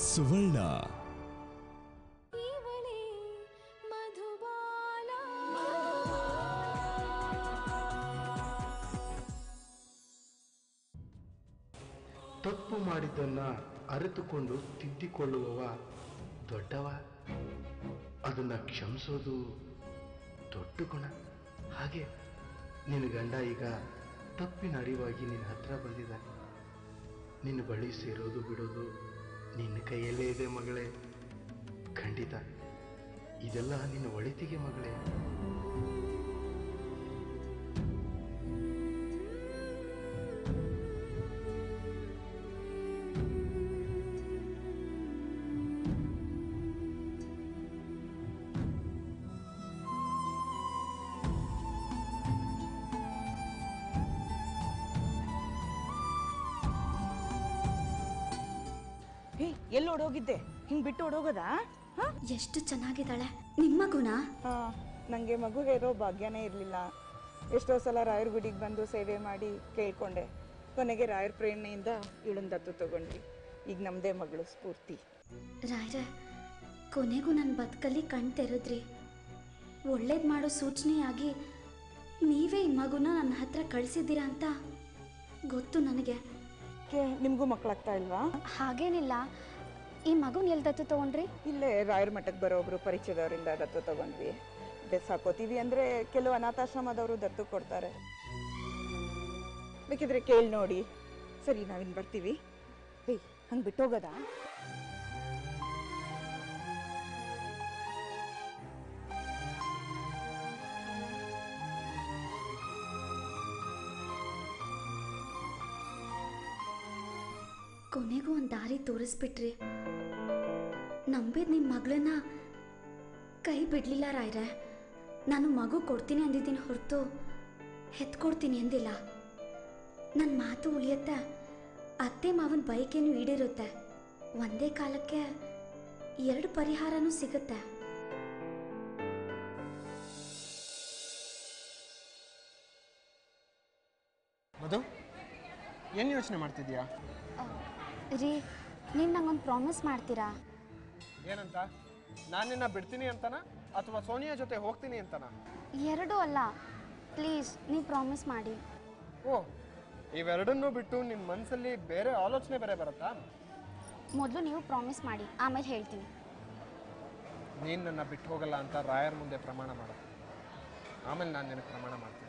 ಸುವರ್ಣ. ತಪ್ಪು ಮಾಡಿದ್ದನ್ನ ಅರಿತುಕೊಂಡು ತಿದ್ದಿಕೊಳ್ಳುವವ ದೊಡ್ಡವ, ಅದನ್ನ ಕ್ಷಮಿಸೋದು ದೊಡ್ಡ ಗುಣ. ಹಾಗೆ ನಿನ್ನ ಗಂಡ ಈಗ ತಪ್ಪಿನ ಅರಿವಾಗಿ ನಿನ್ನ ಹತ್ರ ಬಂದಿದ್ದಾನೆ. ನಿನ್ನ ಬಳಿ ಸೇರೋದು ಬಿಡೋದು ನಿನ್ನ ಕೈಯಲ್ಲೇ ಇದೆ ಮಗಳೇ. ಖಂಡಿತ ಇದೆಲ್ಲ ನಿನ್ನ ಒಳಿತಿಗೆ ಮಗಳೇ. ಎಲ್ಲಿ ಓಡೋಗಿದ್ದೆ? ಹಿಂಗ್ ಬಿಟ್ಟು ಓಡೋಗೋದಾ? ಎಷ್ಟು ಚೆನ್ನಾಗಿದ್ದಾಳೆ ನಿಮ್ಮ ಗುಣ. ನಂಗೆ ಮಗು ಹೇರೋ ಭಾಗ್ಯನೇ ಇರಲಿಲ್ಲ. ಎಷ್ಟೋ ಸಲ ರಾಯರ ಗುಡಿಗೆ ಬಂದು ಸೇವೆ ಮಾಡಿ ಕೇಳ್ಕೊಂಡೆ. ಕೊನೆಗೆ ರಾಯರ ಪ್ರೇರಣೆಯಿಂದ ಇವಳನ್ನ ದತ್ತು ತಗೊಂಡ್ವಿ. ಈಗ ನಮ್ಮದೇ ಮಗಳು ಸ್ಫೂರ್ತಿ. ರಾಯರೇ, ಕೊನೆಗೂ ನನ್ನ ಬದುಕಲ್ಲಿ ಕಣ್ ತೆರೆದ್ರಿ. ಒಳ್ಳೇದು ಮಾಡೋ ಸೂಚನೆಯಾಗಿ ನೀವೇ ಈ ಮಗುನ ನನ್ನ ಹತ್ರ ಕಳಿಸಿದ್ದೀರಾ ಅಂತ ಗೊತ್ತು ನನಗೆ. ನಿಮಗೂ ಮಕ್ಕಳಾಗ್ತಾ ಇಲ್ವಾ? ಹಾಗೇನಿಲ್ಲ. ಈ ಮಗುನ ಎಲ್ಲಿ ದತ್ತು ತಗೊಂಡ್ರಿ? ಇಲ್ಲೇ ರಾಯರ ಮಠಕ್ಕೆ ಬರೋಬ್ರು ಪರಿಚಯದವರಿಂದ ದತ್ತು ತಗೊಂಡ್ವಿ. ಸಾಕೋತೀವಿ ಅಂದರೆ ಕೆಲವು ಅನಾಥಾಶ್ರಮದವರು ದತ್ತು ಕೊಡ್ತಾರೆ. ಬೇಕಿದ್ರೆ ಕೇಳಿ ನೋಡಿ. ಸರಿ, ನಾವಿನ್ ಬರ್ತೀವಿ. ಹಂಗೆ ಬಿಟ್ಟೋಗೋದಾ? ಕೊನೆಗೂ ಒಂದು ದಾರಿ ತೋರಿಸ್ಬಿಟ್ರಿ. ನಂಬಿದ ನಿಮ್ಮ ಮಗಳನ್ನ ಕೈ ಬಿಡಲಿಲ್ಲ ರಾಯ್ರೆ. ನಾನು ಮಗು ಕೊಡ್ತೀನಿ ಅಂದಿದ್ದೀನಿ ಹೊರತು ಹೆತ್ಕೊಡ್ತೀನಿ ಅಂದಿಲ್ಲ. ನನ್ನ ಮಾತು ಉಳಿಯುತ್ತೆ, ಅತ್ತೆ ಮಾವನ ಬೈಕೇನು ಈಡೇರುತ್ತೆ. ಒಂದೇ ಕಾಲಕ್ಕೆ 2 ಪರಿಹಾರನೂ ಸಿಗುತ್ತೆ. ಮಧು, ಏನು ಯೋಚನೆ ಮಾಡ್ತಿದ್ಯಾ? ರೀ, ನೀವು ನಂಗೊಂದು ಪ್ರಾಮಿಸ್ ಮಾಡ್ತೀರಾ? ಏನಂತ? ನಾನು ನಿನ್ನ ಬಿಡ್ತೀನಿ ಅಂತನಾ ಅಥವಾ ಸೋನಿಯಾ ಜೊತೆ ಹೋಗ್ತೀನಿ ಅಂತನಾ? ಎರಡೂ ಅಲ್ಲ, ಪ್ಲೀಸ್ ನೀವು ಪ್ರಾಮಿಸ್ ಮಾಡಿ. ಓ, ಇವೆರಡನ್ನೂ ಬಿಟ್ಟು ನಿನ್ನ ಮನಸ್ಸಲ್ಲಿ ಬೇರೆ ಆಲೋಚನೆ ಬೇರೆ ಬರುತ್ತಾ? ಮೊದಲು ನೀವು ಪ್ರಾಮಿಸ್ ಮಾಡಿ, ಆಮೇಲೆ ಹೇಳ್ತೀನಿ. ನೀನು ನನ್ನ ಬಿಟ್ಟು ಹೋಗಲ್ಲ ಅಂತ ರಾಯರ ಮುಂದೆ ಪ್ರಮಾಣ ಮಾಡು. ಆಮೇಲೆ ನಾನು ನಿನಗೆ ಪ್ರಮಾಣ ಮಾಡ್ತೀನಿ.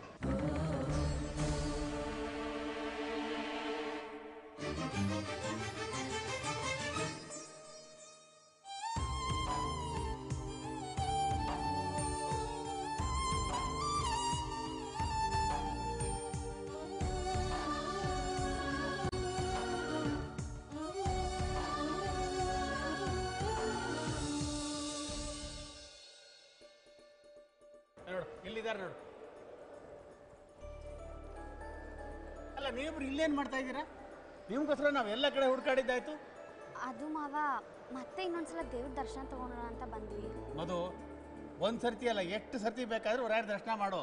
ನೋಡು, ಇಲ್ಲಿದ್ದಾರೆ ನೋಡು. ಅಲ್ಲ, ನೀವಿಬ್ರು ಇಲ್ಲೇನು ಮಾಡ್ತಾ ಇದ್ದೀರಾ? ನಿಮ್ಗೋಸ್ಕರ ನಾವು ಎಲ್ಲ ಕಡೆ ಹುಡ್ಕಾಡಿದ್ದಾಯ್ತು. ಅದು ಮಾವ, ಮತ್ತೆ ಇನ್ನೊಂದ್ಸಲ ದೇವ್ರ ದರ್ಶನ ತಗೊಳ್ಳೋಣ ಅಂತ ಬಂದ್ವಿ. ಮಧು, ಒಂದು ಸರ್ತಿ ಅಲ್ಲ, ಎಷ್ಟು ಸರ್ತಿ ಬೇಕಾದರೂ ರಾಯರ ದರ್ಶನ ಮಾಡೋ.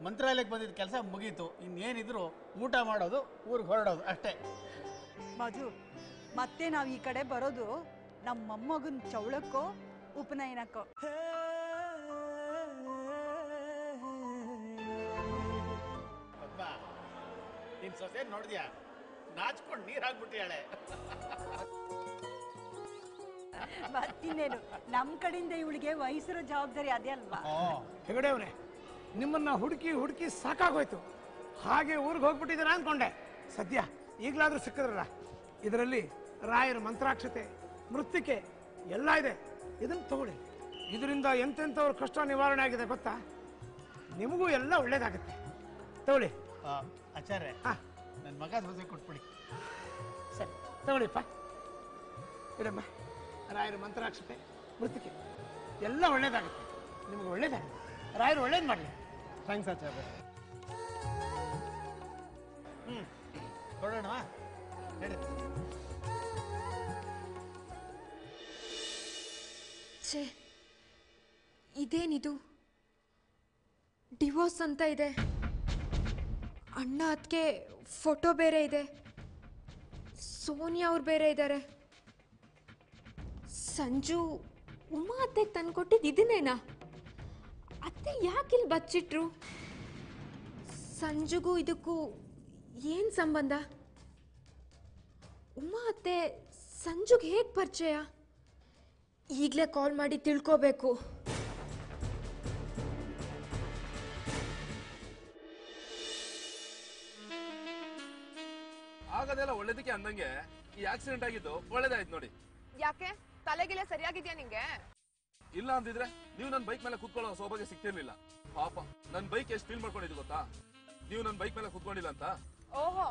ಮಂತ್ರಾಲಯಕ್ಕೆ ಬಂದಿದ್ದ ಕೆಲಸ ಮುಗೀತು. ಇನ್ನೇನಿದ್ರು ಊಟ ಮಾಡೋದು, ಊರಿಗೆ ಹೊರಡೋದು ಅಷ್ಟೇ. ಮಧು, ಮತ್ತೆ ನಾವು ಈ ಕಡೆ ಬರೋದು ನಮ್ಮ ಮೊಮ್ಮಗನ ಚೌಳಕ್ಕೋ ಉಪನಯನಕ್ಕೋ. ನಿನ್ ಸೊಸೆ ನೋಡಿದ್ಯಾ? ನಾಚ್ಕೊಂಡು ನೀರು ಹಾಕ್ಬಿಟ್ಟಿಯಾಳೆ. ಮತ್ತಿನ್ನೇನು, ನಮ್ಮ ಕಡೆಯಿಂದ ಇವಳಿಗೆ ವಹಿಸಿರೋ ಜವಾಬ್ದಾರಿ ಅದೇ ಅಲ್ವಾ? ಹೆಗಡೆ ಅವರೇ, ನಿಮ್ಮನ್ನ ಹುಡುಕಿ ಹುಡುಕಿ ಸಾಕಾಗೋಯ್ತು. ಹಾಗೆ ಊರಿಗೆ ಹೋಗ್ಬಿಟ್ಟಿದ್ದೀರಾ ಅಂದ್ಕೊಂಡೆ. ಸದ್ಯ ಈಗಲಾದ್ರೂ ಸಿಕ್ಕಿದ್ರಲ್ಲ. ಇದರಲ್ಲಿ ರಾಯರ ಮಂತ್ರಾಕ್ಷತೆ, ಮೃತ್ತಿಕೆ ಎಲ್ಲ ಇದೆ. ಇದನ್ನು ತಗೊಳ್ಳಿ. ಇದರಿಂದ ಎಂತೆಂಥವ್ರ ಕಷ್ಟ ನಿವಾರಣೆ ಆಗಿದೆ ಗೊತ್ತಾ? ನಿಮಗೂ ಎಲ್ಲ ಒಳ್ಳೇದಾಗುತ್ತೆ. ತಗೊಳ್ಳಿ. ಆಚಾರ್ಯ, ನನ್ನ ಮಗ ಸೊಸೆ ಕೊಟ್ಬಿಡಿ. ಸರಿ, ತಗೊಳ್ಳಿಪ್ಪ. ಇಡಮ್ಮ. ರಾಯರ ಮಂತ್ರಾಕ್ಷತೆ, ಮೃತ್ತಿಕೆ ಎಲ್ಲ ಒಳ್ಳೇದಾಗುತ್ತೆ. ನಿಮಗೆ ಒಳ್ಳೇದಾಗುತ್ತೆ. ರಾಯರು ಒಳ್ಳೇದು ಮಾಡಲಿ. ಥ್ಯಾಂಕ್ಸ್ ಆಚಾರ್ಯ. ಹೊರಡೋಣ ಹೇಳಿ. ಛೇ, ಇದೇನಿದು? ಡಿವೋರ್ಸ್ ಅಂತ ಇದೆ. ಅಣ್ಣ ಅದಕ್ಕೆ ಫೋಟೋ ಬೇರೆ ಇದೆ. ಸೋನಿಯಾ ಅವ್ರು ಬೇರೆ ಇದ್ದಾರೆ. ಸಂಜು ಉಮಾ ಅತ್ತೆಗೆ ತಂದ್ಕೊಟ್ಟಿದ್ದು ಇದನ್ನೇನಾ? ಅತ್ತೆ ಯಾಕಿಲ್ಲಿ ಬಚ್ಚಿಟ್ರು? ಸಂಜುಗೂ ಇದಕ್ಕೂ ಏನು ಸಂಬಂಧ? ಉಮಾ ಅತ್ತೆ ಸಂಜುಗೆ ಹೇಗೆ ಪರಿಚಯ? ಈಗಲೇ ಕಾಲ್ ಮಾಡಿ ತಿಳ್ಕೋಬೇಕು. ಆಗದೆಲ್ಲ ಒಳ್ಳೇದಕ್ಕೆ ಅಂದಂಗೆ ಈ ಆಕ್ಸಿಡೆಂಟ್ ಆಗಿದ್ದು ಒಳ್ಳೇದಾಯ್ತು ನೋಡಿ. ಯಾಕೆ ತಲೆಗಿಲೆ ಸರಿಯಾಗಿದ್ಯಾ ನಿಂಗೆ? ಇಲ್ಲ ಅಂದಿದ್ರೆ ನೀವು ನನ್ನ ಬೈಕ್ ಮೇಲೆ ಕುತ್ಕೊಳ್ಳೋ ಸೌಭಾಗ್ಯ ಸಿಗ್ತಿರ್ಲಿಲ್ಲ. ಪಾಪ ನನ್ನ ಬೈಕ್ ಎಷ್ಟು ಫೀಲ್ ಮಾಡ್ಕೊಂಡಿದ್ದು ಗೊತ್ತಾ, ನೀವು ನನ್ನ ಬೈಕ್ ಮೇಲೆ ಕುತ್ಕೊಂಡಿಲ್ಲ ಅಂತ. ಓಹೋ,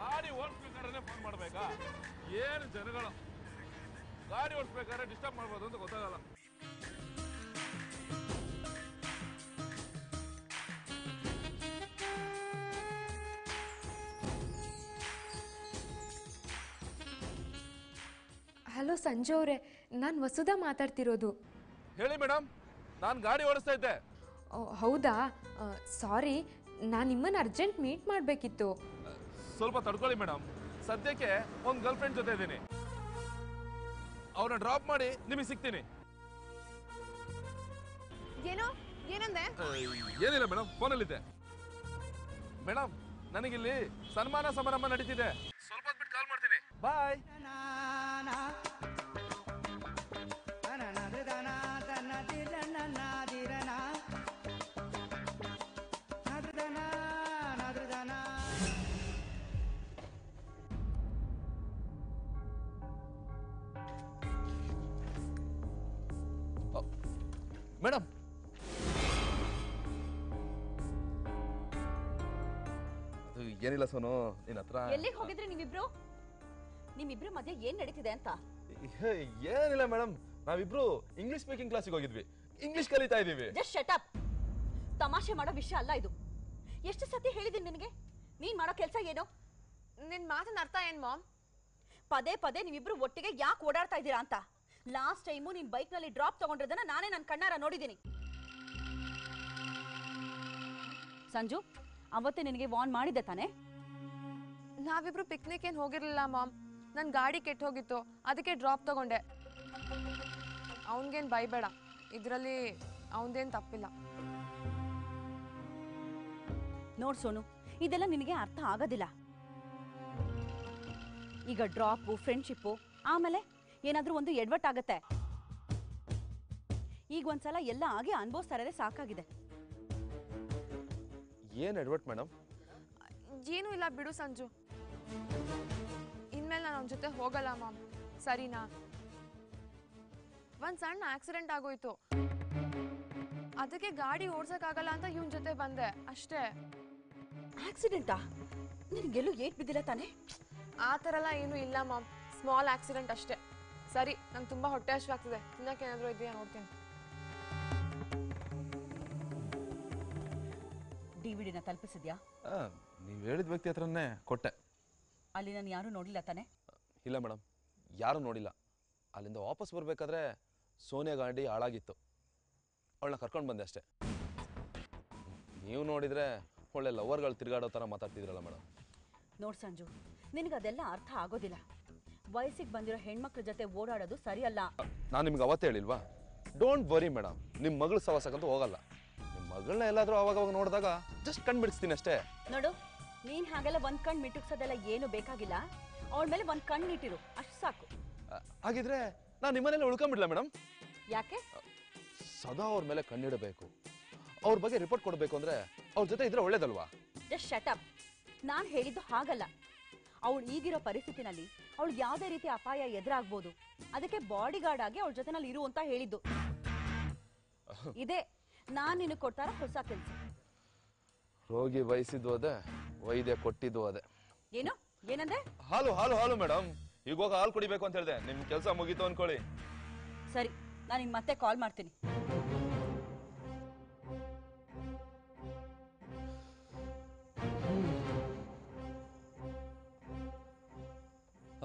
ಗಾಡಿ ಓಡಿಸ್ಬೇಕಾದ್ರೆ ಫೋನ್ ಮಾಡ್ಬೇಕಾ? ಏನು ಜನಗಳು ಗಾಡಿ ಓಡಿಸ್ಬೇಕಾದ್ರೆ ಡಿಸ್ಟರ್ಬ್ ಮಾಡ್ಬೋದು ಅಂತ ಗೊತ್ತಾಗಲ್ಲ. ಹಲೋ ಸಂಜು ಅವರೇ, ನಾನು ವಸುಧಾ ಮಾತಾಡ್ತಿರೋದು. ಹೇಳಿ ಮೇಡಮ್, ನಾನು ಗಾಡಿ ಓಡಿಸ್ತಾ ಇದ್ದೆ. ಹೌದಾ? ಸಾರಿ, ನಾನು ನಿಮ್ಮನ್ನು ಅರ್ಜೆಂಟ್ ಮೀಟ್ ಮಾಡಬೇಕಿತ್ತು. ಸ್ವಲ್ಪ ತಡ್ಕೊಳ್ಳಿ ಮೇಡಮ್, ಸದ್ಯಕ್ಕೆ ಒಂದು ಗರ್ಲ್ ಫ್ರೆಂಡ್ ಜೊತೆ ಇದ್ದೀನಿ. ಅವ್ರನ್ನ ಡ್ರಾಪ್ ಮಾಡಿ ನಿಮಗೆ ಸಿಗ್ತೀನಿ. ಏನೋ ಏನಂದೆ? ಏನಿಲ್ಲ ಮೇಡಮ್, ಫೋನಲ್ಲಿದ್ದೆ. ಮೇಡಮ್, ನನಗಿಲ್ಲಿ ಸನ್ಮಾನ ಸಮಾರಂಭ ನಡೀತಿದೆ, ಸ್ವಲ್ಪ ಹೊತ್ತು ಬಿಟ್ಟು ಕಾಲ್ ಮಾಡ್ತೀನಿ. ಬಾಯ್. ಮೇಡಮ್, ಅದು ಏನಿಲ್ಲ ಸೋನು, ನಿನ್ನ ಹತ್ರ ಎಲ್ಲಿಗೆ ಹೋಗಿದ್ರಿ ನಿಮ್ಮಿಬ್ರು ಮಧ್ಯೆ ಏನ್ ನಡೀತಿದೆ ಅಂತ? ಏನಿಲ್ಲ ಮೇಡಮ್, ನಾವಿಬ್ರು ಇಂಗ್ಲಿಷ್ ಸ್ಪೀಕಿಂಗ್ ಕ್ಲಾಸಿಗೆ ಹೋಗಿದ್ವಿ, ಇಂಗ್ಲಿಷ್ ಕಲಿತಾ ಇದೀವಿ. Just shut up. ತಮಾಷೆ ಮಾಡೋ ವಿಷಯ ಅಲ್ಲ ಇದು. ಎಷ್ಟು ಸತಿ ಹೇಳಿದೀನಿ ನಿನಗೆ ನೀನ್ ಮಾಡೋ ಕೆಲಸ ಏನು? ನಿನ್ ಮಾತಿನ ಅರ್ಥ ಏನ್ ಮಾಮ್? ಪದೇ ಪದೇ ನೀವಿಬ್ರು ಒಟ್ಟಿಗೆ ಯಾಕೆ ಓಡಾಡ್ತಾ ಇದ್ದೀರಾ ಅಂತ. ಲಾಸ್ಟ್ ಟೈಮು ನಿನ್ ಬೈಕ್ ನಲ್ಲಿ ಡ್ರಾಪ್ ತಗೊಂಡಿರೋದನ್ನ ನಾನೇ ನನ್ನ ಕಣ್ಣಾರ ನೋಡಿದ್ದೀನಿ. ಸಂಜು, ಅವತ್ತೇ ನಿನಗೆ ವಾರ್ನ್ ಮಾಡಿದ್ದೆ ತಾನೆ? ನಾವಿಬ್ರು ಪಿಕ್ನಿಕ್ ಏನ್ ಹೋಗಿರ್ಲಿಲ್ಲ ಮಾಮ್. ನನ್ ಗಾಡಿ ಕೆಟ್ಟ ಹೋಗಿತ್ತು, ಅದಕ್ಕೆ ಡ್ರಾಪ್ ತಗೊಂಡೆ. ಅವನ್ಗೇನ್ ಬೈಬೇಡ, ಇದ್ರಲ್ಲಿ ಅವನದೇನ್ ತಪ್ಪಿಲ್ಲ. ನೋಡ್ ಸೋನು, ಇದೆಲ್ಲ ನಿನಗೆ ಅರ್ಥ ಆಗೋದಿಲ್ಲ. ಈಗ ಡ್ರಾಪು, ಫ್ರೆಂಡ್ಶಿಪ್ಪು, ಆಮೇಲೆ ಏನಾದ್ರೂ ಒಂದು ಎಡ್ವರ್ಟ್ ಆಗತ್ತೆ. ಈಗ ಒಂದ್ಸಲ ಎಲ್ಲ ಆಗಿ ಅನುಭವಿಸ್ತಾ ಇರೋದೇ ಸಾಕಾಗಿದೆ. ಏನ್ ಎಡ್ವರ್ಟ್ ಮೇಡಮ್? ಏನೂ ಇಲ್ಲ ಬಿಡು ಸಂಜು. ಇನ್ಮೇಲೆ ನಾನು ಅವನ ಜೊತೆ ಹೋಗಲ್ಲ ಮಾಮ್, ಸರಿನಾ? ಒಂದ್ ಸಣ್ಣ ಆಕ್ಸಿಡೆಂಟ್ ಆಗೋಯ್ತು, ಅದಕ್ಕೆ ಗಾಡಿ ಓಡ್ಸಕ್ಕಾಗಲ್ಲ ಅಂತ ಇವನ್ ಜೊತೆ ಬಂದೆ ಅಷ್ಟೇ. ಆಕ್ಸಿಡೆಂಟಾ? ನಿನಗೆಲ್ಲೂ ಏಟ್ ಬಿದ್ದಿಲ್ಲ ತಾನೆ? ಆ ಥರ ಎಲ್ಲ ಏನೂ ಇಲ್ಲ ಮಾಮ್, ಸ್ಮಾಲ್ ಆಕ್ಸಿಡೆಂಟ್ ಅಷ್ಟೇ. ಸರಿ, ನಂಗೆ ತುಂಬ ಹೊಟ್ಟೆ ಹಸಿವಾಗ್ತಿದೆ, ತಿನ್ನಕ್ಕೆ ಏನಾದರೂ ಇದೆಯಾ ನೋಡ್ತೀನಿ. ಡಿವಿಡಿನ ತಲುಪಿಸಿದ್ಯಾ? ನೀವು ಹೇಳಿದ ವ್ಯಕ್ತಿ ಹತ್ರನೇ ಕೊಟ್ಟೆ. ಅಲ್ಲಿ ನಾನು ಯಾರು ನೋಡಿಲ್ಲ ತಾನೆ? ಇಲ್ಲ ಮೇಡಮ್, ಯಾರೂ ನೋಡಿಲ್ಲ. ಅಲ್ಲಿಂದ ವಾಪಸ್ ಬರಬೇಕಾದ್ರೆ ಸೋನಿಯಾ ಗಾಡಿ ಹಾಳಾಗಿತ್ತು, ಅವಳನ್ನ ಕರ್ಕೊಂಡು ಬಂದೆ ಅಷ್ಟೇ. ನೀವು ನೋಡಿದರೆ ಒಳ್ಳೆ ಲವರ್ಗಳು ತಿರುಗಾಡೋ ಥರ ಮಾತಾಡ್ತಿದ್ರಲ್ಲ ಮೇಡಮ್. ನೋಡ್ ಸಂಜು, ನಿನಗದೆಲ್ಲ ಅರ್ಥ ಆಗೋದಿಲ್ಲ. ವಯಸ್ಸಿಗೆ ಬಂದಿರೋ ಹೆಣ್ಮಕ್ಳ ಜೊತೆ ಓಡಾಡೋದು ಸರಿಯಲ್ಲ. ನಾನು ನಿಮ್ಗೆ ಅವತ್ತೇ ಹೇಳಿಲ್ವಾ? ಡೋಂಟ್ ವರಿ ಮೇಡಮ್, ನಿಮ್ಮ ಮಗಳ ಸವಾಸಕ್ಕಂತೂ ಹೋಗಲ್ಲ. ನಿಮ್ಮ ಮಗಳನ್ನ ಎಲ್ಲಾದರೂ ಅವಾಗ ನೋಡಿದಾಗ ಜಸ್ಟ್ ಕಣ್ ಬಿಡಿಸ್ತೀನಿ ಅಷ್ಟೇ. ನೋಡು, ನೀನ್ ಹಾಗೆಲ್ಲ ಒಂದ್ ಕಣ್ ಮಿಟುಕ್ಸೋದೆಲ್ಲ ಏನು ಬೇಕಾಗಿಲ್ಲ. ಅವಳ ಮೇಲೆ ಒಂದ್ ಕಣ್ಣು ಇಟ್ಟಿರು, ಅಷ್ಟು ಸಾಕು. ಹಾಗಿದ್ರೆ ನಾನು ನಿಮ್ಮನೇಲಿ ಉಳ್ಕೊಂಡ್ಬಿಡ್ಲಾ ಮೇಡಮ್? ಯಾಕೆ? ಸದಾ ಅವ್ರ ಮೇಲೆ ಕಣ್ಣಿಡಬೇಕು, ಅವ್ರ ಬಗ್ಗೆ ರಿಪೋರ್ಟ್ ಕೊಡಬೇಕು ಅಂದ್ರೆ ಅವ್ರ ಜೊತೆ ಇದ್ರೆ ಒಳ್ಳೇದಲ್ವಾ? Just shut up. ನಾನು ಹೇಳಿದ್ದು ಹಾಗಲ್ಲ. ಅವಳು ಈಗಿರೋ ಪರಿಸ್ಥಿತಿನಲ್ಲಿ ಅವಳು ಯಾವುದೇ ರೀತಿ ಅಪಾಯ ಎದುರಾಗ್ಬೋದು, ಅದಕ್ಕೆ ಬಾಡಿ ಗಾರ್ಡ್ ಆಗಿ ಅವಳ ಜೊತೆನಲ್ಲಿ ಇರು ಅಂತ ಹೇಳಿದ್ದು. ಇದೇ ನಾನು ನಿನಗೆ ಕೊಡ್ತಾರ ಹೊಸ ಕೆಲಸ. ರೋಗಿ ಬಯಸಿದ್ದು ಅದೇ, ವೈದ್ಯ ಕೊಟ್ಟಿದ್ದು ಅದೇ. ಏನು ಏನಂದ್ರೆ? ಹಾಲು ಹಾಲು ಹಾಲು ಮೇಡಮ್, ಈಗ ಹೋಗ ಹಾಲು ಕುಡಿಬೇಕು ಅಂತ ಹೇಳಿದೆ. ನಿಮ್ ಕೆಲಸ ಮುಗೀತು ಅನ್ಕೊಳ್ಳಿ. ಸರಿ, ನಾನು ನಿಮ್ಗೆ ಮತ್ತೆ ಕಾಲ್ ಮಾಡ್ತೀನಿ.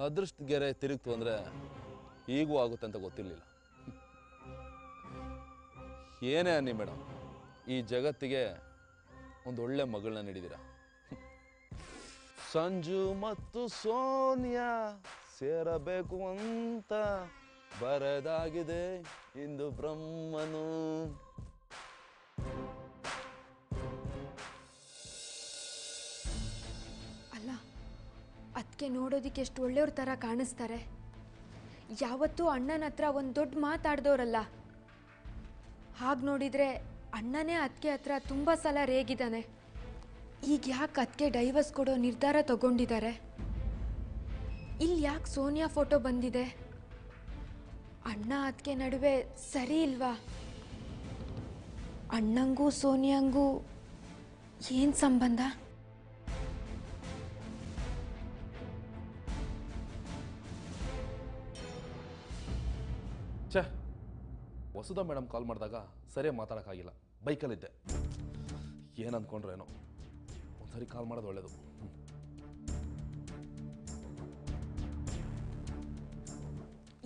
ಅದೃಷ್ಟ ಗೆರೆ ತಿರುಗ್ತು ಅಂದ್ರೆ ಈಗೂ ಆಗುತ್ತೆ ಅಂತ ಗೊತ್ತಿರಲಿಲ್ಲ. ಏನೇ ಅನ್ನಿ ಮೇಡಮ್, ಈ ಜಗತ್ತಿಗೆ ಒಂದು ಒಳ್ಳೆ ಮಗಳನ್ನ ನೀಡಿದ್ದೀರಾ. ಸಂಜು ಮತ್ತು ಸೋನಿಯಾ ಸೇರಬೇಕು ಅಂತ ಬರೆದಾಗಿದೆ ಇಂದು ಬ್ರಹ್ಮನು. ಅಲ್ಲ, ಅದಕ್ಕೆ ನೋಡೋದಿಕ್ಕೆ ಎಷ್ಟು ಒಳ್ಳೆಯವ್ರ ಥರ ಕಾಣಿಸ್ತಾರೆ. ಯಾವತ್ತೂ ಅಣ್ಣನ ಹತ್ರ ಒಂದು ದೊಡ್ಡ ಮಾತಾಡ್ದವ್ರಲ್ಲ. ಹಾಗೆ ನೋಡಿದರೆ ಅಣ್ಣನೇ ಅದಕ್ಕೆ ಹತ್ರ ತುಂಬ ಸಲ ರೇಗಿದ್ದಾನೆ. ಈಗ ಯಾಕೆ ಅದಕ್ಕೆ ಡೈವರ್ಸ್ ಕೊಡೋ ನಿರ್ಧಾರ ತಗೊಂಡಿದ್ದಾರೆ? ಇಲ್ಲಿ ಯಾಕೆ ಸೋನಿಯಾ ಫೋಟೋ ಬಂದಿದೆ? ಅಣ್ಣ ಅದಕ್ಕೆ ನಡುವೆ ಸರಿ ಇಲ್ವಾ? ಅಣ್ಣಂಗೂ ಸೋನಿಯಾಂಗೂ ಏನು ಸಂಬಂಧ? ಛೇ, ವಸುಧಾ ಮೇಡಮ್ ಕಾಲ್ ಮಾಡಿದಾಗ ಸರಿಯಾಗಿ ಮಾತಾಡೋಕ್ಕಾಗಿಲ್ಲ, ಬೈಕಲ್ಲಿದ್ದೆ. ಏನು ಅಂದ್ಕೊಂಡ್ರೇನೋ, ಒಂದ್ಸರಿ ಕಾಲ್ ಮಾಡೋದು ಒಳ್ಳೇದು.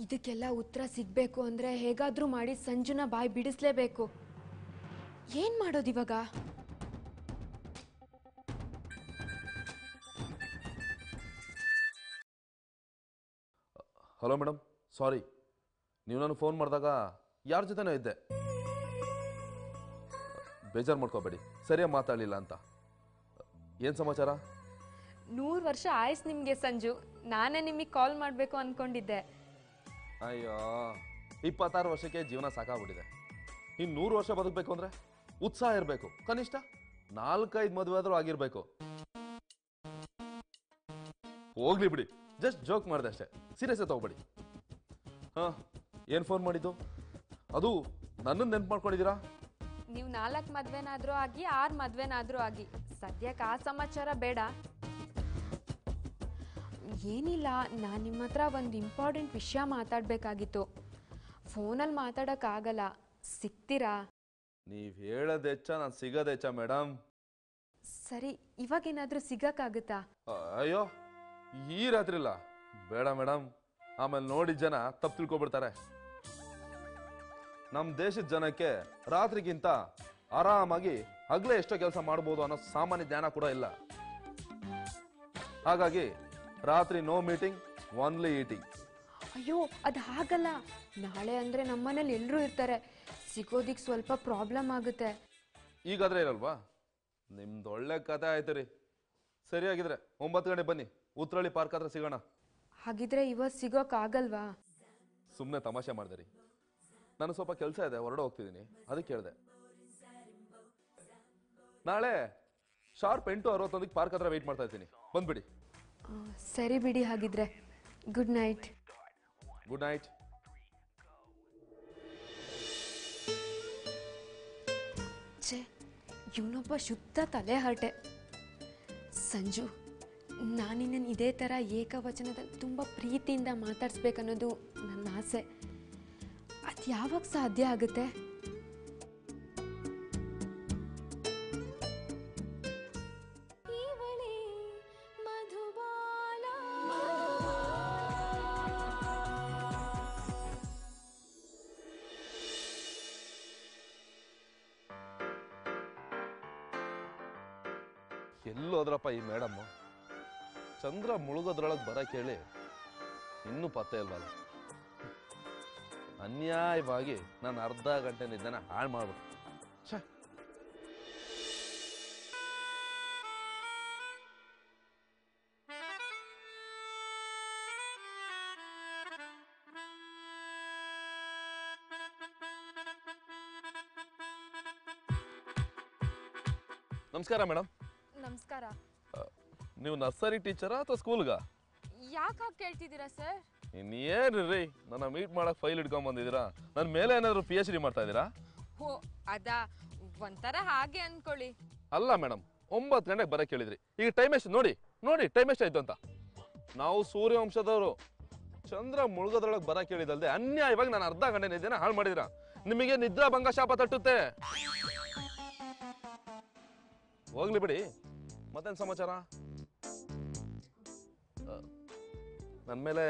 ಇದಕ್ಕೆಲ್ಲ ಉತ್ತರ ಸಿಗಬೇಕು ಅಂದರೆ ಹೇಗಾದರೂ ಮಾಡಿ ಸಂಜುನ ಬಾಯಿ ಬಿಡಿಸ್ಲೇಬೇಕು. ಏನು ಮಾಡೋದಿವಾಗ? ಹಲೋ ಮೇಡಮ್, ಸಾರಿ, ನೀವು ನಾನು ಫೋನ್ ಮಾಡಿದಾಗ ಯಾರ ಜೊತೆನೋ ಇದ್ದೆ. ಬೇಜಾರು ಮಾಡ್ಕೋಬೇಡಿ, ಸರಿಯಾಗಿ ಮಾತಾಡಲಿಲ್ಲ ಅಂತ. ಏನು ಸಮಾಚಾರ? 100 ವರ್ಷ ಆಯ್ಸ್ ನಿಮಗೆ ಸಂಜು. ನಾನೇ ನಿಮಗೆ ಕಾಲ್ ಮಾಡಬೇಕು ಅಂದ್ಕೊಂಡಿದ್ದೆ. ಅಯ್ಯೋ, 26 ವರ್ಷಕ್ಕೆ ಜೀವನ ಸಾಕಾಗ್ಬಿಟ್ಟಿದೆ. ಇನ್ನು 100 ವರ್ಷ ಬದುಕಬೇಕು ಅಂದರೆ ಉತ್ಸಾಹ ಇರಬೇಕು. ಕನಿಷ್ಠ 4-5 ಮದುವೆ ಆದರೂ ಆಗಿರಬೇಕು. ಹೋಗ್ಲಿ ಬಿಡಿ, ಜಸ್ಟ್ ಜೋಕ್ ಮಾಡಿದೆ ಅಷ್ಟೇ, ಸೀರಿಯಸ್ ತಗೋಬೇಡಿ. ಹಾಂ, ಏನು ಫೋನ್ ಮಾಡಿದ್ದು? ಅದು ನನ್ನನ್ನು ನೆನ್ಪು ಮಾಡ್ಕೊಂಡಿದ್ದೀರಾ? ನೀವು 4 ಮದ್ವೆನಾದರೂ ಆಗಿ 6 ಮದ್ವೆನಾದರೂ ಆಗಿ, ಸದ್ಯಕ್ಕೆ ಆ ಸಮಾಚಾರ ಬೇಡ. ಏನಿಲ್ಲ, ನಾನು ನಿಮ್ಮ ಹತ್ರ ಒಂದು ಇಂಪಾರ್ಟೆಂಟ್ ವಿಷಯ ಮಾತಾಡಬೇಕಾಗಿತ್ತು. ಫೋನಲ್ಲಿ ಮಾತಾಡೋಕ್ಕಾಗಲ್ಲ, ಸಿಗ್ತೀರಾ? ನೀವು ಹೇಳೋದು ಹೆಚ್ಚ, ನಾನು ಸಿಗೋದು ಹೆಚ್ಚ ಮೇಡಮ್. ಸರಿ, ಇವಾಗೇನಾದರೂ ಸಿಗೋಕ್ಕಾಗುತ್ತಾ? ಅಯ್ಯೋ, ಈ ರಾತ್ರಿ ಇಲ್ಲ, ಬೇಡ ಮೇಡಮ್. ಆಮೇಲೆ ನೋಡಿ ಜನ ತಪ್ಪು ತಿಳ್ಕೊಬಿಡ್ತಾರೆ. ನಮ್ಮ ದೇಶದ ಜನಕ್ಕೆ ರಾತ್ರಿಗಿಂತ ಆರಾಮಾಗಿ ಹಗಲೇ ಎಷ್ಟೋ ಕೆಲಸ ಮಾಡ್ಬೋದು ಅನ್ನೋ ಸಾಮಾನ್ಯ ಜ್ಞಾನ ಕೂಡ ಇಲ್ಲ. ಹಾಗಾಗಿ ರಾತ್ರಿ ನೋ ಮೀಟಿಂಗ್, ಓನ್ಲಿ ಈಟಿಂಗ್. ಅಯ್ಯೋ, ಅದು ಹಾಗಲ್ಲ. ನಾಳೆ ಅಂದರೆ ನಮ್ಮನೇಲಿ ಎಲ್ಲರೂ ಇರ್ತಾರೆ, ಸಿಗೋದಿಕ್ಕೆ ಸ್ವಲ್ಪ ಪ್ರಾಬ್ಲಮ್ ಆಗುತ್ತೆ. ಈಗಾದ್ರೆ ಇರಲ್ವಾ? ನಿಮ್ದು ಒಳ್ಳೆ ಕತೆ ಆಯ್ತು ರೀ. ಸರಿಯಾಗಿದ್ರೆ 9 ಗಂಟೆ ಬನ್ನಿ, ಉತ್ರಳ್ಳಿ ಪಾರ್ಕ್ ಹತ್ರ ಸಿಗೋಣ. ಹಾಗಿದ್ರೆ ಇವತ್ತು ಸಿಗೋಕ್ಕಾಗಲ್ವಾ? ಸುಮ್ಮನೆ ತಮಾಷೆ ಮಾಡಿದೆ ರೀ. ನಾನು ಸ್ವಲ್ಪ ಕೆಲಸ ಇದೆ, ಹೊರಡೆ ಹೋಗ್ತಿದ್ದೀನಿ, ಅದಕ್ಕೆ ಕೇಳಿದೆ. ನಾಳೆ ಶಾರ್ಪ್ 8:61 ಪಾರ್ಕ್ ಹತ್ರ ವೆಯ್ಟ್ ಮಾಡ್ತಾ ಇರ್ತೀನಿ, ಬಂದ್ಬಿಡಿ. ಸರಿ ಬಿಡಿ, ಹಾಗಿದ್ರೆ ಗುಡ್ ನೈಟ್. Good night. ಛೇ, ಇವನೊಬ್ಬ ಶುದ್ಧ ತಲೆ ಹರಟೆ. ಸಂಜು, ನಾನಿನ್ನನ್ನು ಇದೇ ಥರ ಏಕವಚನದಲ್ಲಿ ತುಂಬ ಪ್ರೀತಿಯಿಂದ ಮಾತಾಡಿಸ್ಬೇಕನ್ನೋದು ನನ್ನ ಆಸೆ. ಅದು ಯಾವಾಗ ಸಾಧ್ಯ ಆಗುತ್ತೆ? ಎಲ್ಲೋದ್ರಪ್ಪ ಈ ಮೇಡಮ್? ಚಂದ್ರ ಮುಳುಗೋದ್ರೊಳಗೆ ಬರ ಕೇಳಿ ಇನ್ನೂ ಪತ್ತೆ ಇಲ್ವಲ್ಲ. ಅನ್ಯಾಯವಾಗಿ ನಾನು ಅರ್ಧ ಗಂಟೆ ನಿದ್ದನ ಹಾಳು ಮಾಡ್ಬಿಟ್ಟು. ನಮಸ್ಕಾರ ಮೇಡಮ್. ನಮಸ್ಕಾರ. ನೀವು ನರ್ಸರಿ ಟೀಚರಾ ಅಥವಾ ಸ್ಕೂಲ್ಗ? ಯಾಕೆ ಹಾಗೆ ಕೇಳ್ತಿದ್ದೀರಾ ಸರ್? ಇನ್ನೇನ್ರಿ, ನನ್ನ ಮೀಟ್ ಮಾಡಕ್ ಫೈಲ್ ಇಟ್ಕೊಂಡ್ ಬಂದಿದ್ದೀರಾ? ನನ್ನ ಮೇಲೆ ಏನಾದ್ರು PhD ಮಾಡ್ತಾ ಇದ್ದೀರಾ? ಓ, ಅದಾ, ಒಂಥರ ಹಾಗೆ ಅನ್ಕೊಳ್ಳಿ. ಅಲ್ಲ ಮೇಡಮ್, 9 ಗಂಟೆಗೆ ಬರಕ್ಕೆ ಹೇಳಿದ್ರಿ. ಈಗ ಟೈಮ್ ಎಷ್ಟು ನೋಡಿ, ಟೈಮ್ ಎಷ್ಟಾಯ್ತು ಅಂತ. ನಾವು ಸೂರ್ಯವಂಶದವರು. ಚಂದ್ರ ಮುಳುಗೋದ್ರೊಳಗೆ ಬರಕ್ಕೆ ಹೇಳಿದಲ್ದೆ ಅನ್ಯಾಯವಾಗಿ ನಾನು ಅರ್ಧ ಗಂಟೆ ನಿದ್ದೆನ ಹಾಳು ಮಾಡಿದಿರಾ. ನಿಮಗೆ ನಿದ್ರಾ ಭಂಗ ಶಾಪ ತಟ್ಟುತ್ತೆ. ಹೋಗ್ಲಿ ಬಿಡಿ, ಮತ್ತೇನು ಸಮಾಚಾರ? ನನ್ನ ಮೇಲೆ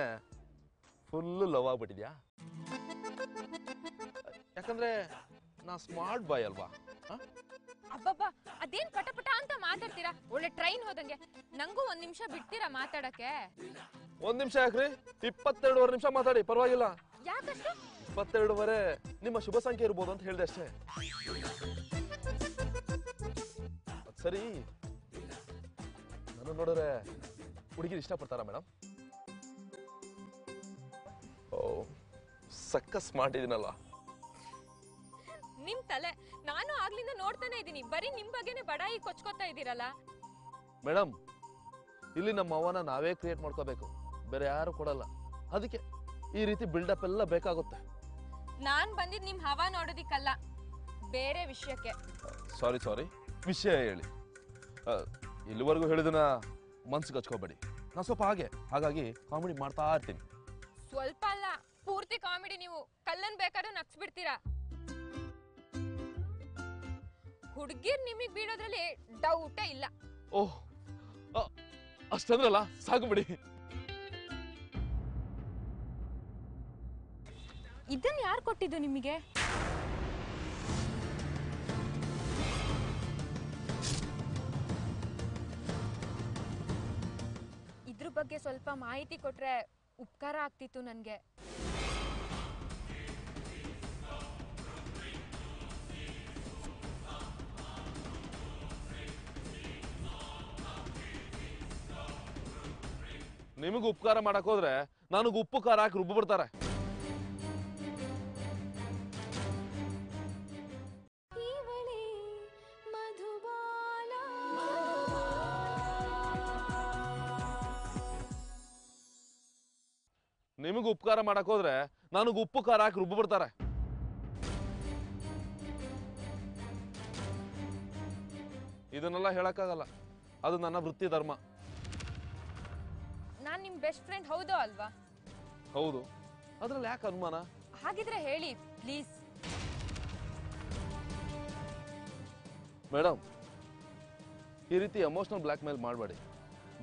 ಫುಲ್ಲು ಲವ್ ಆಗ್ಬಿಟ್ಟಿದ್ಯಾ? ಯಾಕಂದ್ರೆ ನಾ ಸ್ಮಾರ್ಟ್ ಬಾಯ್ ಅಲ್ವಾ? ಅದೇನ್ ಪಟಪಟ ಅಂತ ಮಾತಾಡ್ತೀರಾ? ಒಳ್ಳೆ ಟ್ರೈನ್ ಹೋದಂಗೆ. ನಂಗೂ 1 ನಿಮಿಷ ಬಿಡ್ತೀರಾ ಮಾತಾಡಕ್ಕೆ? 1 ನಿಮಿಷ ಯಾಕ್ರಿ? 22 ನಿಮಿಷ ಮಾತಾಡಿ, ಪರವಾಗಿಲ್ಲ. ಯಾಕಷ್ಟು? 22 ನಿಮ್ಮ ಶುಭ ಸಂಖ್ಯೆ ಇರ್ಬೋದು ಅಂತ ಹೇಳಿದೆ ಅಷ್ಟೇ. ಸರಿ, ನಾನು ನೋಡಿದ್ರೆ ಹುಡುಗಿರು ಇಷ್ಟಪಡ್ತಾರಾ ಮೇಡಮ್? ಓ, ಸಕ್ಕ ಸ್ಮಾರ್ಟ್ ಇದೀನಲ್ಲ. ನಿಮ್ ತಲೆ. ನಾನು ಆಗ್ಲಿಂದ ನೋಡ್ತಾನೆ ಇದೀನಿ, ಬರೀ ನಿಮ್ ಬಗ್ಗೆನೆ ಬಡಾಯಿ ಕೊಚ್ಕೋತಾ ಇದೀರಲ್ಲ. ಮೇಡಮ್, ಇಲ್ಲಿ ನಮ್ಮ ಅವನ ನಾವೇ ಕ್ರಿಯೇಟ್ ಮಾಡ್ಕೋಬೇಕು, ಬೇರೆ ಯಾರು ಕೊಡಲ್ಲ. ಅದಕ್ಕೆ ಈ ರೀತಿ ಬಿಲ್ಡಪ್ ಎಲ್ಲ ಬೇಕಾಗುತ್ತೆ. ನಾನ್ ಬಂದಿದ್ ನಿಮ್ ಹವಾ ನೋಡೋದಿಕ್ಕಲ್ಲ, ಬೇರೆ ವಿಷಯಕ್ಕೆ. ಸಾರಿ, ವಿಷಯ ಹೇಳಿ. ಇಲ್ಲಿವರೆಗೂ ಹೇಳಿದನ ಮನ್ಸಿಗೆ ಹಚ್ಕೋಬೇಡಿ. ನಾನು ಸ್ವಲ್ಪ ಹಾಗಾಗಿ ಕಾಮಿಡಿ ಮಾಡ್ತಾ ಇರ್ತೀನಿ. ಸ್ವಲ್ಪ ಅಲ್ಲ, ಪೂರ್ತಿ ಕಾಮಿಡಿ. ನೀವು ಕಲ್ಲನ್ ಬೇಕಾದ್ರೂ ನಗ್ಸ್ಬಿಡ್ತೀರಾ. ಹುಡುಗಿರ್ ನಿಮಗ್ ಬೀಳೋದ್ರಲ್ಲಿ ಡೌಟೇ ಇಲ್ಲ. ಓಹ್, ಅಷ್ಟಂದ್ರಲ್ಲ, ಸಾಕು ಬಿಡಿ. ಇದನ್ನ ಯಾರು ಕೊಟ್ಟಿದ್ದು ನಿಮಗೆ? ಇದ್ರ ಬಗ್ಗೆ ಸ್ವಲ್ಪ ಮಾಹಿತಿ ಕೊಟ್ರೆ ಉಪಕಾರ ಆಗ್ತಿತ್ತು ನನ್ಗೆ. ನಿಮಗೂ ಉಪಕಾರ ಮಾಡಕ್ ಹೋದ್ರೆ ನನಗೆ ಉಪ್ಪು ಖಾರ ಹಾಕಿ ರುಬ್ಬ ಬಿಡ್ತಾರೆ. ನಿಮಗೂ ಉಪಕಾರ ಮಾಡಕ್ ಹೋದ್ರೆ ನನಗೆ ಉಪ್ಪು ಖಾರ ಹಾಕಿ ರುಬ್ಬ ಬಿಡ್ತಾರೆ. ಇದನ್ನೆಲ್ಲ ಹೇಳಕ್ಕಾಗಲ್ಲ, ಅದು ನನ್ನ ವೃತ್ತಿ ಧರ್ಮ. ನಾನ್ ನಿಮ್ ಬೆಸ್ಟ್ ಫ್ರೆಂಡ್ ಹೌದೋ ಅಲ್ವಾ? ಹೌದು, ಅದ್ರಲ್ಲಿ ಯಾಕೆ ಅನುಮಾನ? ಹಾಗಿದ್ರೆ ಹೇಳಿ ಪ್ಲೀಸ್. ಮೇಡಮ್, ಈ ರೀತಿ ಎಮೋಷನಲ್ ಬ್ಲ್ಯಾಕ್ ಮೇಲ್ ಮಾಡಬೇಡಿ,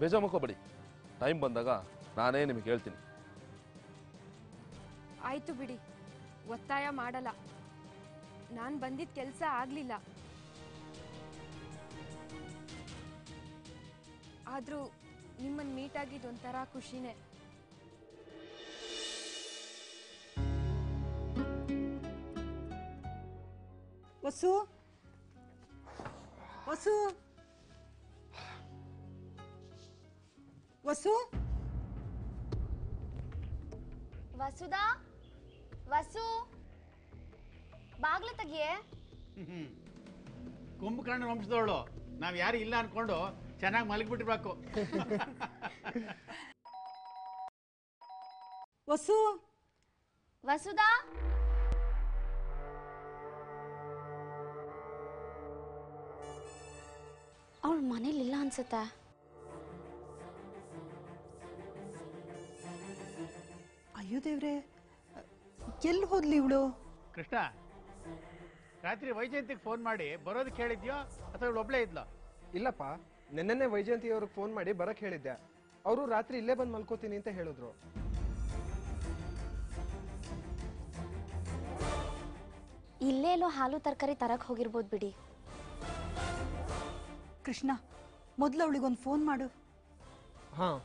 ಬೇಜಾಮಕ್ಕೋಬೇಡಿ. ಟೈಮ್ ಬಂದಾಗ ನಾನೇ ನಿಮಗೆ ಹೇಳ್ತೀನಿ. ಆಯ್ತು ಬಿಡಿ, ಒತ್ತಾಯ ಮಾಡಲ್ಲ. ನಾನ್ ಬಂದಿದ್ದ ಕೆಲಸ ಆಗ್ಲಿಲ್ಲ, ಆದ್ರೂ ನಿಮ್ಮನ್ನ ಮೀಟ್ ಆಗಿದ್ದು ಒಂಥರ ಖುಷಿನೇ. ವಸು ವಸು ವಸು ವಸುದಾ, ವಸು, ಬಾಗ್ಲ ತೆಗಿಯೇ. ಕುಂಭಕರ್ಣ ವಂಶದವಳು, ನಾವ್ ಯಾರು ಇಲ್ಲ ಅನ್ಕೊಂಡು ಚೆನ್ನಾಗಿ ಮಲಗಿಬಿಟ್ಟಿರ್ಬೇಕು. ವಸು ವಸುದಾ, ಅವಳು ಮನೇಲಿಲ್ಲ ಅನ್ಸುತ್ತೆ. ಅಯ್ಯೋ ದೇವ್ರೆ, ಎಲ್ಲಿ ಹೋದ್ಲಿ ಇವಳು? ಕೃಷ್ಣ, ರಾತ್ರಿ ವೈಜಯಂತಿಗೆ ಫೋನ್ ಮಾಡಿ ಬರೋದಕ್ಕೆ ಹೇಳಿದ್ಯೋ ಅಥವಾ ಇವಳು ಒಬ್ಳೇ ಇದ್ಲೋ? ಇಲ್ಲಪ್ಪ, ನೆನ್ನೆನೆ ವೈಜಯಂತಿ ಅವ್ರಿಗೆ ಫೋನ್ ಮಾಡಿ ಬರಕ್ ಹೇಳಿದ್ದೆ. ಅವರು ರಾತ್ರಿ ಇಲ್ಲೇ ಬಂದು ಮಲ್ಕೋತೀನಿ ಅಂತ ಹೇಳಿದ್ರು. ಇಲ್ಲೇ ಎಲ್ಲೋ ಹಾಲು ತರಕಾರಿ ತರಕ್ ಹೋಗಿರ್ಬೋದು ಬಿಡಿ. ಕೃಷ್ಣ, ಮೊದಲು ಅವಳಿಗೊಂದು ಫೋನ್ ಮಾಡು. ಹಾಂ,